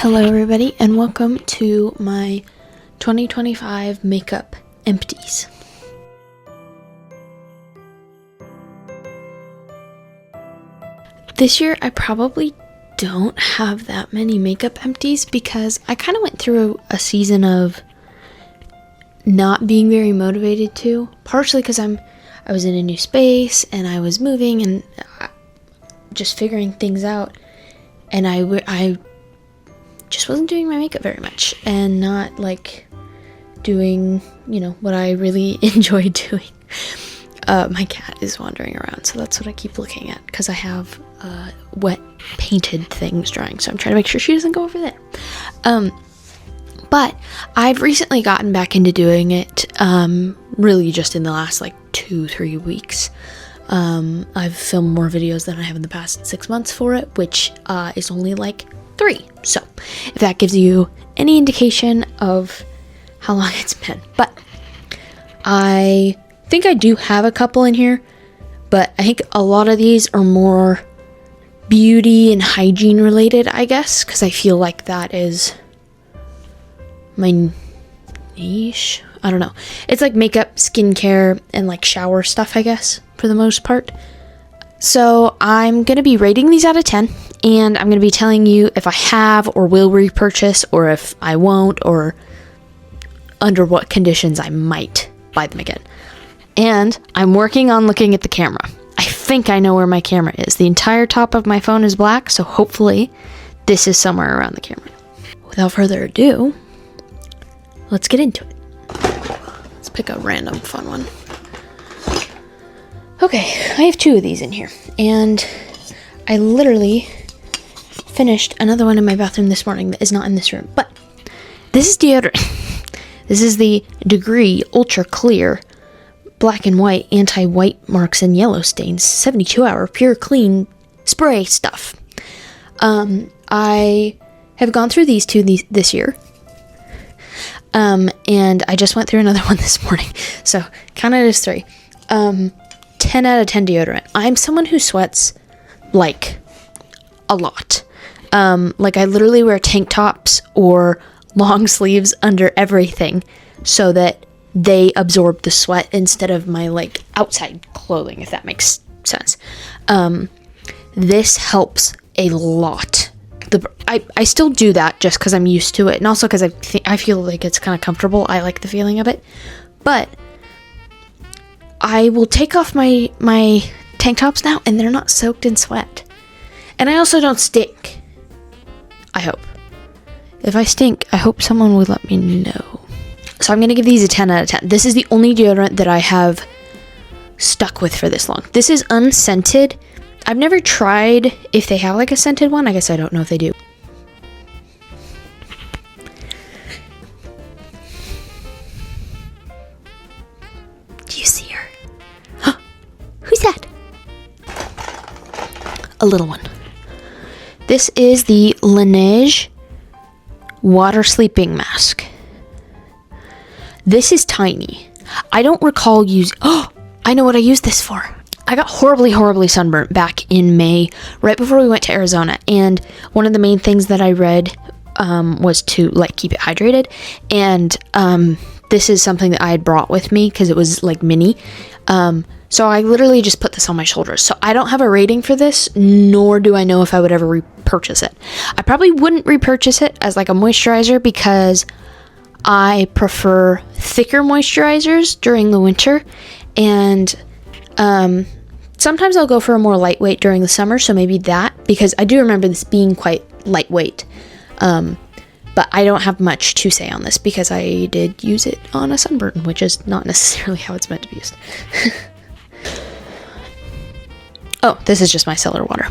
Hello everybody and welcome to my 2025 makeup empties. This year I probably don't have that many makeup empties because I kind of went through a season of not being very motivated to, partially because I was in a new space and I was moving and just figuring things out, and I just wasn't doing my makeup very much and not like doing, what I really enjoyed doing. My cat is wandering around, so that's what I keep looking at because I have wet painted things drying, so I'm trying to make sure she doesn't go over there. But I've recently gotten back into doing it, really just in the last 2-3 weeks. I've filmed more videos than I have in the past 6 months for it, which is only 3. So if that gives you any indication of how long it's been. But I think I do have a couple in here, but I think a lot of these are more beauty and hygiene related, I guess, because I feel like that is my niche. I don't know. It's like makeup, skincare, and shower stuff, I guess, for the most part. So I'm going to be rating these out of 10, and I'm going to be telling you if I have or will repurchase, or if I won't, or under what conditions I might buy them again. And I'm working on looking at the camera. I think I know where my camera is. The entire top of my phone is black, so hopefully this is somewhere around the camera. Without further ado, let's get into it. Let's pick a random fun one. Okay, I have 2 of these in here, and I literally finished another one in my bathroom this morning that is not in this room, but this is deodorant. This is the Degree Ultra Clear Black and White Anti-White Marks and Yellow Stains 72-hour Pure Clean Spray stuff. I have gone through these 2 this year, and I just went through another one this morning, so count it as 3. 10 out of 10 deodorant. I'm someone who sweats a lot. I literally wear tank tops or long sleeves under everything so that they absorb the sweat instead of my outside clothing, if that makes sense. This helps a lot. I still do that just because I'm used to it, and also because I feel like it's kind of comfortable. I like the feeling of it, but I will take off my tank tops now, and they're not soaked in sweat. And I also don't stink. I hope. If I stink, I hope someone would let me know. So I'm going to give these a 10 out of 10. This is the only deodorant that I have stuck with for this long. This is unscented. I've never tried if they have a scented one. I guess I don't know if they do. Do you see her? Huh? Who's that? A little one. This is the Laneige Water Sleeping Mask. This is tiny. I don't recall using... Oh, I know what I used this for. I got horribly sunburnt back in May, right before we went to Arizona. And one of the main things that I read was to keep it hydrated. And this is something that I had brought with me because it was mini. So I literally just put this on my shoulders. So I don't have a rating for this, nor do I know if I would ever repurchase it. I probably wouldn't repurchase it as a moisturizer because I prefer thicker moisturizers during the winter, and sometimes I'll go for a more lightweight during the summer, so maybe that, because I do remember this being quite lightweight. But I don't have much to say on this because I did use it on a sunburn, which is not necessarily how it's meant to be used. Oh, this is just my cellar water.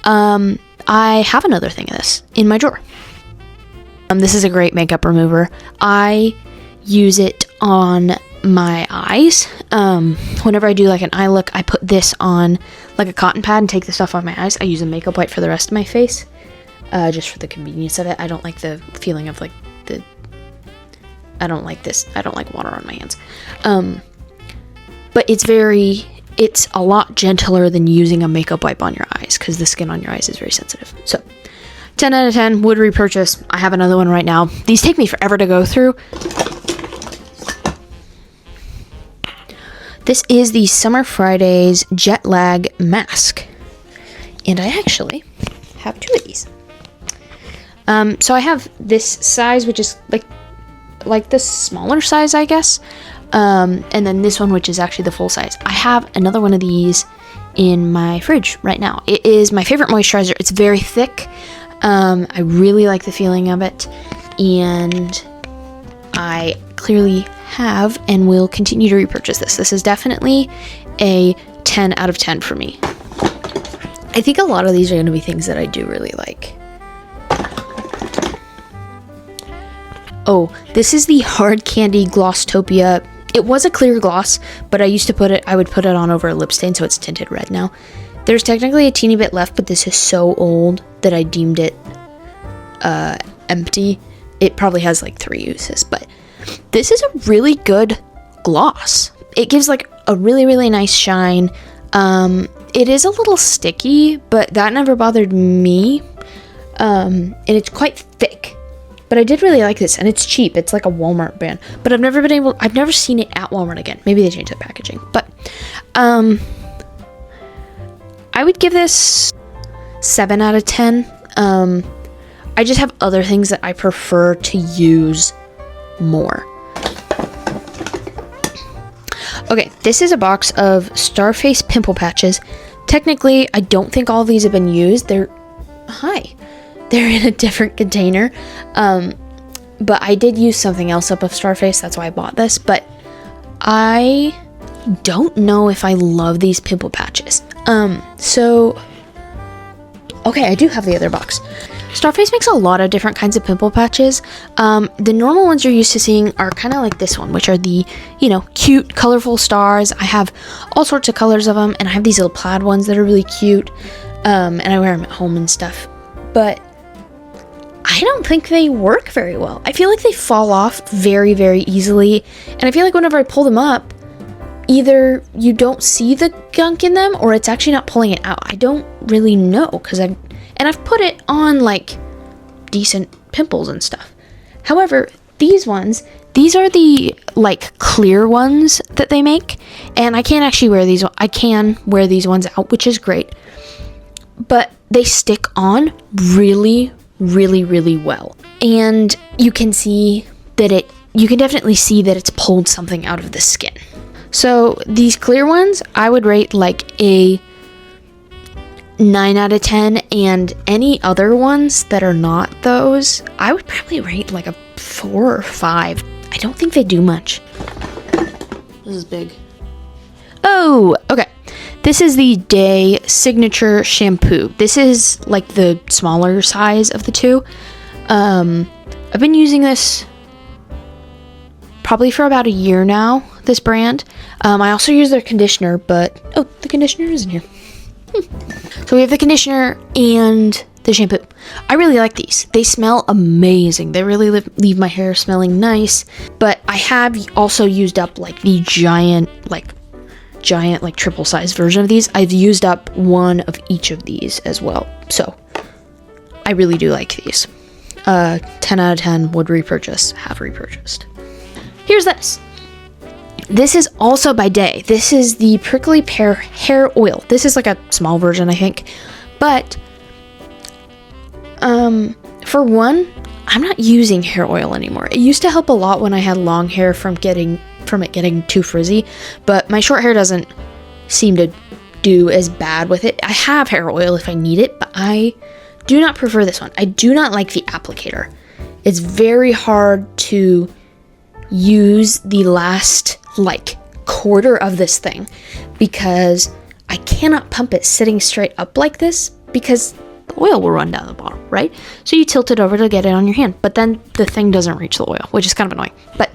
I have another thing of this in my drawer. This is a great makeup remover. I use it on my eyes. Whenever I do an eye look, I put this on a cotton pad and take the stuff off my eyes. I use a makeup wipe for the rest of my face, just for the convenience of it. I don't like the feeling of I don't like this. I don't like water on my hands. But it's a lot gentler than using a makeup wipe on your eyes because the skin on your eyes is very sensitive. So 10 out of 10, would repurchase. I have another one right now. These take me forever to go through. This is the Summer Fridays Jet Lag Mask. And I actually have 2 of these. So I have this size, which is like the smaller size, I guess. And then this one, which is actually the full size. I have another one of these in my fridge right now. It is my favorite moisturizer. It's very thick. I really like the feeling of it. And I clearly have and will continue to repurchase this. This is definitely a 10 out of 10 for me. I think a lot of these are going to be things that I do really like. Oh, this is the Hard Candy Glosstopia. It was a clear gloss, but I would put it on over a lip stain, so it's tinted red now. There's technically a teeny bit left, but this is so old that I deemed it empty. It probably has like 3 uses, but this is a really good gloss. It gives like a really, really nice shine. It is a little sticky, but that never bothered me. And it's quite thick. But I did really like this, and it's cheap. It's like a Walmart brand. But I've never seen it at Walmart again. Maybe they changed the packaging. But I would give this 7 out of 10. I just have other things that I prefer to use more. Okay, this is a box of Starface pimple patches. Technically, I don't think all of these have been used. They're in a different container. But I did use something else up of Starface. That's why I bought this. But I don't know if I love these pimple patches. Okay, I do have the other box. Starface makes a lot of different kinds of pimple patches. The normal ones you're used to seeing are kind of like this one, which are the, cute, colorful stars. I have all sorts of colors of them, and I have these little plaid ones that are really cute. And I wear them at home and stuff. But I don't think they work very well. I feel like they fall off very, very easily. And I feel like whenever I pull them up, either you don't see the gunk in them or it's actually not pulling it out. I don't really know because I've put it on like decent pimples and stuff. However, these are the like clear ones that they make, and I can't actually wear these. I can wear these ones out, which is great, but they stick on really, really, really well, and you can definitely see that it's pulled something out of the skin. So these clear ones, I would rate like a 9 out of 10, and any other ones that are not those, I would probably rate like a 4 or 5. I don't think they do much. This is big. Oh, okay. This is the Day Signature Shampoo. This is like the smaller size of the two. I've been using this probably for about a year now, this brand. I also use their conditioner, but the conditioner is in here. So we have the conditioner and the shampoo. I really like these. They smell amazing. They really leave my hair smelling nice. But I have also used up like the giant triple size version of these. I've used up one of each of these as well. So I really do like these. 10 out of 10 would repurchase, have repurchased. Here's this. This is also by Day. This is the Prickly Pear Hair Oil. This is like a small version, I think. But for one, I'm not using hair oil anymore. It used to help a lot when I had long hair from it getting too frizzy, but my short hair doesn't seem to do as bad with it. I have hair oil if I need it, but I do not prefer this one. I do not like the applicator. It's very hard to use the last quarter of this thing because I cannot pump it sitting straight up like this because the oil will run down the bottom, right? So you tilt it over to get it on your hand, but then the thing doesn't reach the oil, which is kind of annoying, but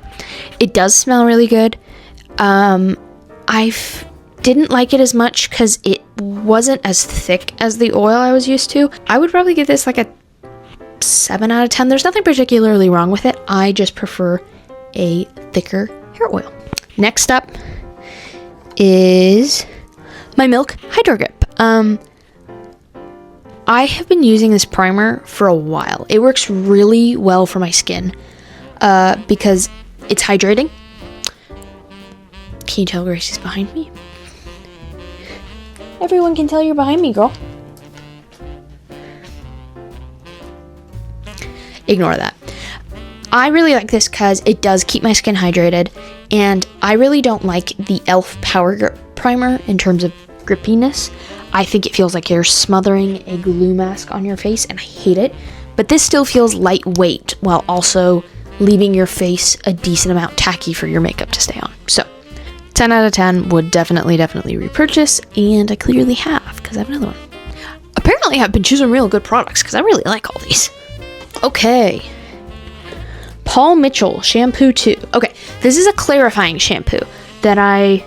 it does smell really good. I didn't like it as much because it wasn't as thick as the oil I was used to. I would probably give this like a 7 out of 10. There's nothing particularly wrong with it. I just prefer a thicker hair oil. Next up is my Milk Hydro Grip. I have been using this primer for a while. It works really well for my skin because it's hydrating. Can you tell Gracie's behind me? Everyone can tell you're behind me, girl. Ignore that. I really like this because it does keep my skin hydrated, and I really don't like the e.l.f. Power Grip Primer in terms of grippiness. I think it feels like you're smothering a glue mask on your face, and I hate it. But this still feels lightweight while also leaving your face a decent amount tacky for your makeup to stay on. So 10 out of 10, would definitely repurchase, and I clearly have because I have another one. Apparently I've been choosing real good products because I really like all these. Okay. Paul Mitchell Shampoo 2. Okay, this is a clarifying shampoo that I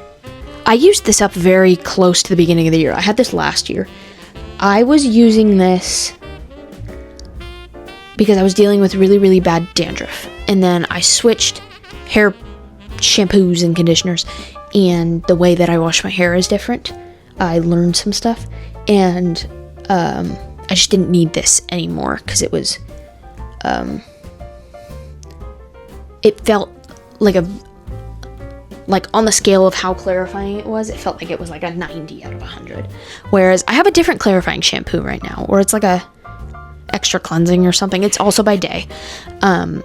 used this up very close to the beginning of the year. I had this last year. I was using this because I was dealing with really bad dandruff. And then I switched hair shampoos and conditioners, and the way that I wash my hair is different. I learned some stuff, and I just didn't need this anymore because it was it felt like on the scale of how clarifying it was, it felt like it was like a 90 out of 100. Whereas I have a different clarifying shampoo right now, or it's like a extra cleansing or something. It's also by day. And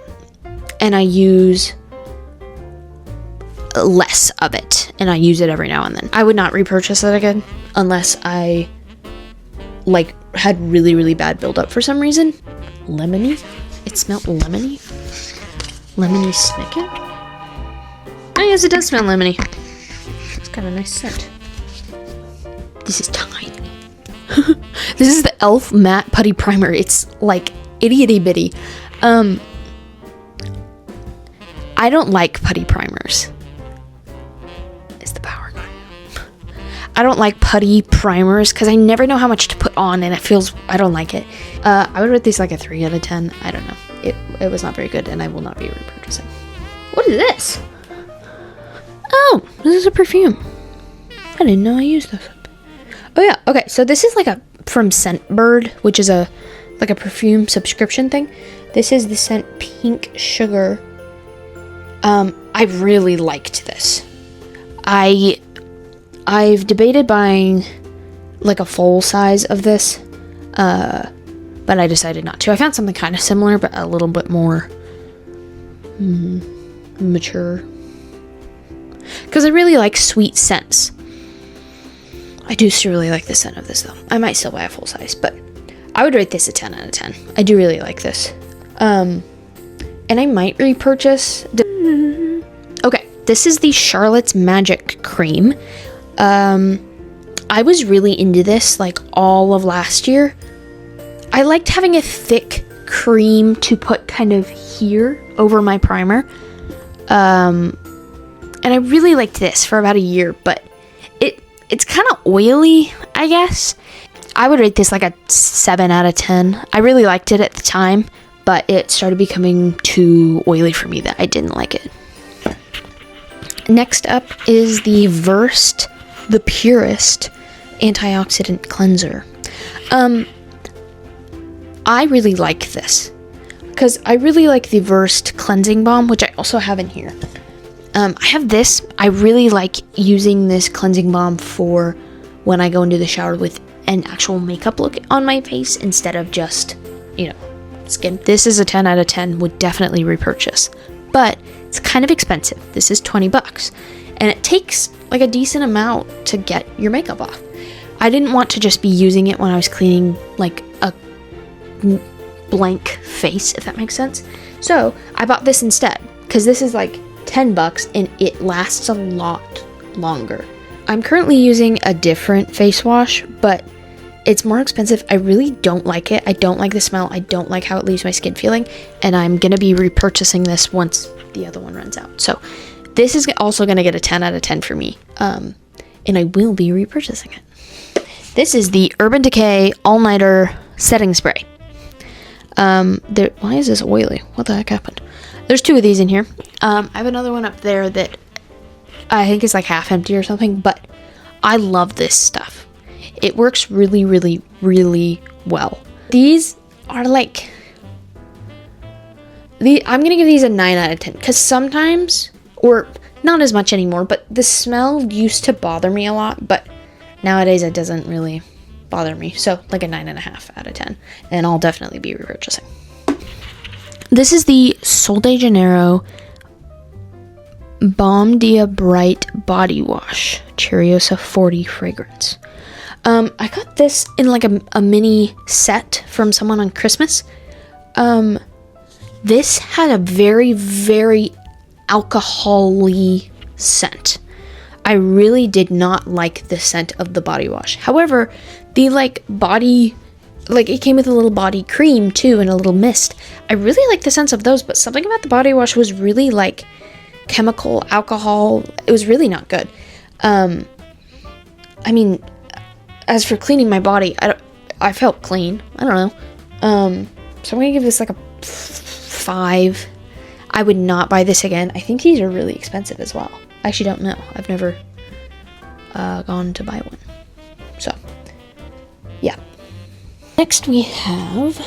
I use less of it, and I use it every now and then. I would not repurchase it again unless I like had really bad buildup for some reason. Lemony? It smelled lemony? Lemony snicket? Oh yes, it does smell lemony. It's got a nice scent. This is tiny. This is the e.l.f. Matte Putty Primer. It's like itty bitty. I don't like putty primers. Is the power going out? I don't like putty primers because I never know how much to put on, and I don't like it. I would rate these like a 3 out of 10. I don't know. It was not very good, and I will not be repurchasing. What is this? Oh, this is a perfume. I didn't know I used this. Oh yeah, okay, so this is like from Scentbird, which is like a perfume subscription thing. This is the scent Pink Sugar. I really liked this. I've debated buying like a full size of this, but I decided not to. I found something kind of similar, but a little bit more mature. Because I really like sweet scents. I do still really like the scent of this, though. I might still buy a full size, but I would rate this a 10 out of 10. I do really like this. And I might repurchase. Okay, this is the Charlotte's Magic Cream. I was really into this like all of last year. I liked having a thick cream to put kind of here over my primer. And I really liked this for about a year, but it's kind of oily, I guess. I would rate this like a 7 out of 10. I really liked it at the time, but it started becoming too oily for me that I didn't like it. Next up is the Versed The Purest Antioxidant Cleanser. I really like this because I really like the Versed Cleansing Balm, which I also have in here. I have this. I really like using this cleansing balm for when I go into the shower with an actual makeup look on my face instead of just, skin. This is a 10 out of 10, would definitely repurchase. But it's kind of expensive. This is $20. And it takes like a decent amount to get your makeup off. I didn't want to just be using it when I was cleaning like a blank face, if that makes sense. So I bought this instead because this is like $10 and it lasts a lot longer. I'm currently using a different face wash, but it's more expensive. I really don't like it. I don't like the smell. I don't like how it leaves my skin feeling, and I'm gonna be repurchasing this once the other one runs out. So this is also gonna get a 10 out of 10 for me, and I will be repurchasing it. This is the Urban Decay All Nighter Setting Spray. Why is this oily? What the heck happened? There's 2 of these in here. I have another one up there that I think is like half empty or something, but I love this stuff. It works really well. These are like, I'm gonna give these a 9 out of 10 because sometimes, or not as much anymore, but the smell used to bother me a lot, but nowadays it doesn't really bother me. So like a 9.5 out of 10, and I'll definitely be repurchasing. This is the Sol de Janeiro Balm Dia Bright Body Wash Cheriosa 40 fragrance. I got this in like a mini set from someone on Christmas. This had a very, very alcohol-y scent. I really did not like the scent of the body wash. However, the it came with a little body cream too and a little mist. I really like the sense of those, but something about the body wash was really like chemical, alcohol. It was really not good. I mean, as for cleaning my body, I felt clean. I don't know. So I'm gonna give this like a 5. I would not buy this again. I think these are really expensive as well. I actually don't know. I've never gone to buy one. So, yeah. Next we have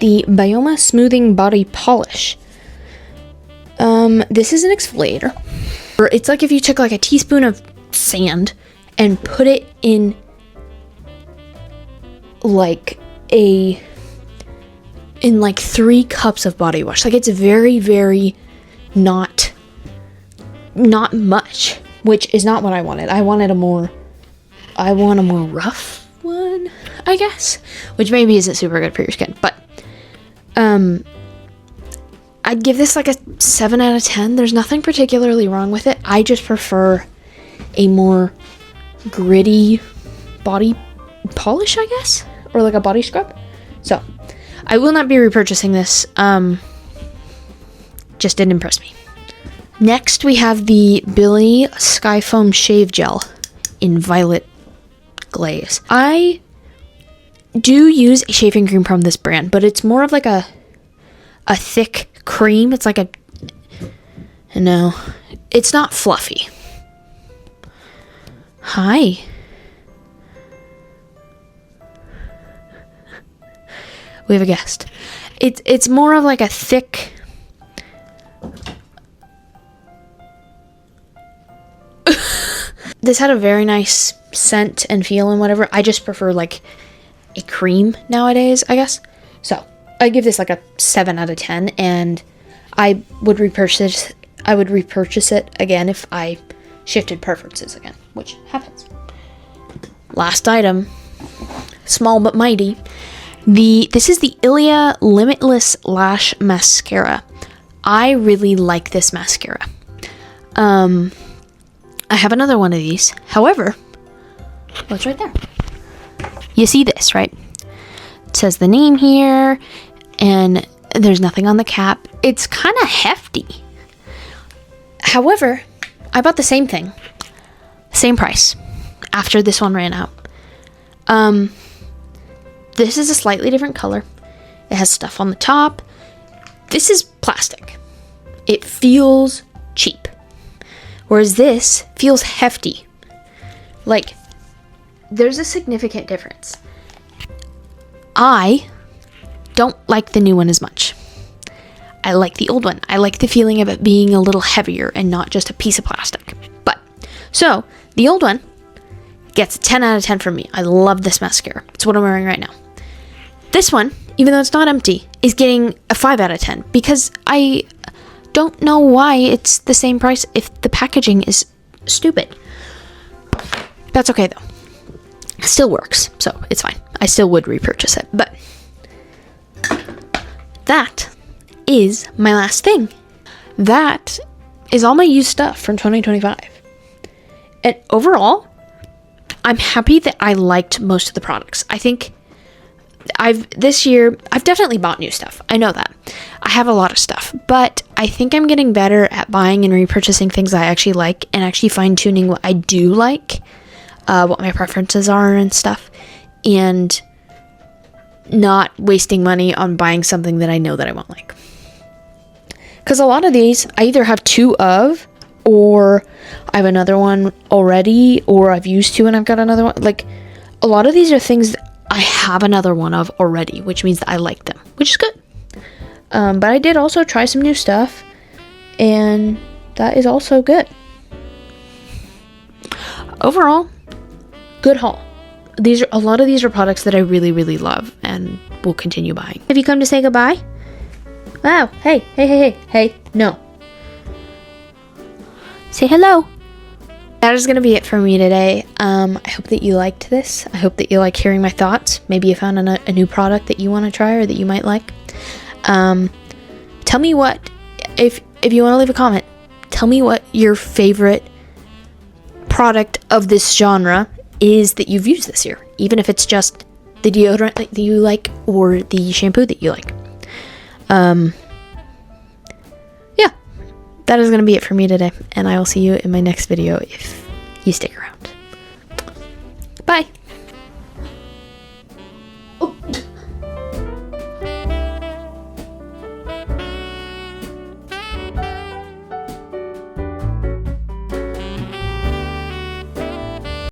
the Bioma Smoothing Body Polish. This is an exfoliator. It's like if you took like a teaspoon of sand and put it in like 3 cups of body wash. Like, it's very, very not much, which is not what I wanted. I want a more rough one, I guess, which maybe isn't super good for your skin, but I'd give this like a 7 out of 10. There's nothing particularly wrong with it. I just prefer a more gritty body polish, I guess, or like a body scrub. So I will not be repurchasing this. Just didn't impress me. Next, we have the Billy Sky Foam Shave Gel in Violet Glaze. I do use a shaving cream from this brand, but it's more of like a thick cream. It's like no, it's not fluffy. Hi. We have a guest. It's more of like a thick. This had a very nice scent and feel and whatever. I just prefer like a cream nowadays, I guess. So I give this like a 7 out of 10, and I would repurchase it again if I shifted preferences again, which happens. Last item, small but mighty. This is the Ilia Limitless Lash Mascara. I really like this mascara. I have another one of these. However, it's right there. You see this, right? It says the name here, and there's nothing on the cap. It's kind of hefty. However, I bought the same thing, same price, after this one ran out. This is a slightly different color. It has stuff on the top. This is plastic. It feels cheap. Whereas this feels hefty. Like, there's a significant difference. I don't like the new one as much. I like the old one. I like the feeling of it being a little heavier and not just a piece of plastic. So, the old one gets a 10 out of 10 from me. I love this mascara. It's what I'm wearing right now. This one, even though it's not empty, is getting a 5 out of 10 because I don't know why it's the same price if the packaging is stupid. That's okay though. It still works, so it's fine. I still would repurchase it, but that is my last thing. That is all my used stuff from 2025. And overall, I'm happy that I liked most of the products. I think this year, I've definitely bought new stuff. I know that. I have a lot of stuff, but I think I'm getting better at buying and repurchasing things I actually like and actually fine-tuning what I do like, what my preferences are and stuff, and not wasting money on buying something that I know that I won't like. Because a lot of these, I either have 2 of, or I have another one already, or I've used 2 and I've got another one. Like, a lot of these are things that I have another one of already, which means that I like them, which is good. But I did also try some new stuff, and that is also good. Overall, good haul. A lot of these are products that I really, really love and will continue buying. Have you come to say goodbye? Wow, hey, no. Say hello. That is going to be it for me today. I hope that you liked this. I hope that you like hearing my thoughts. Maybe you found a new product that you want to try or that you might like. Tell me what, if you want to leave a comment, tell me what your favorite product of this genre is that you've used this year, even if it's just the deodorant that you like or the shampoo that you like. Yeah, that is going to be it for me today, and I will see you in my next video if you stick around. Bye.